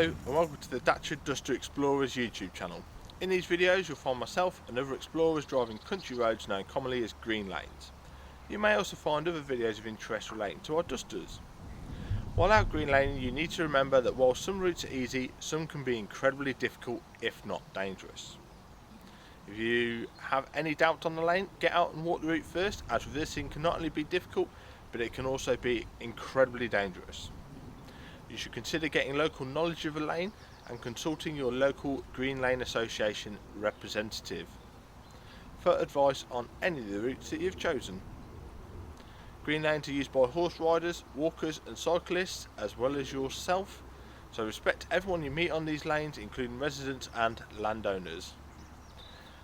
Hello and welcome to the Dacia Duster Explorers YouTube channel. In these videos you'll find myself and other explorers driving country roads known commonly as green lanes. You may also find other videos of interest relating to our Dusters. While out green laning, you need to remember that while some routes are easy, some can be incredibly difficult if not dangerous. If you have any doubt on the lane, get out and walk the route first, as reversing can not only be difficult but it can also be incredibly dangerous. You should consider getting local knowledge of a lane and consulting your local Green Lane Association representative for advice on any of the routes that you've chosen. Green lanes are used by horse riders, walkers and cyclists as well as yourself, so respect everyone you meet on these lanes, including residents and landowners,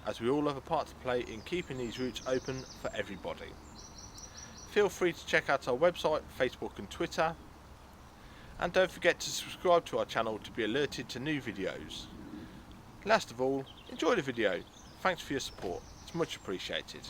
as we all have a part to play in keeping these routes open for everybody. Feel free to check out our website, Facebook and Twitter. And don't forget to subscribe to our channel to be alerted to new videos. Last of all, enjoy the video. Thanks for your support, it's much appreciated.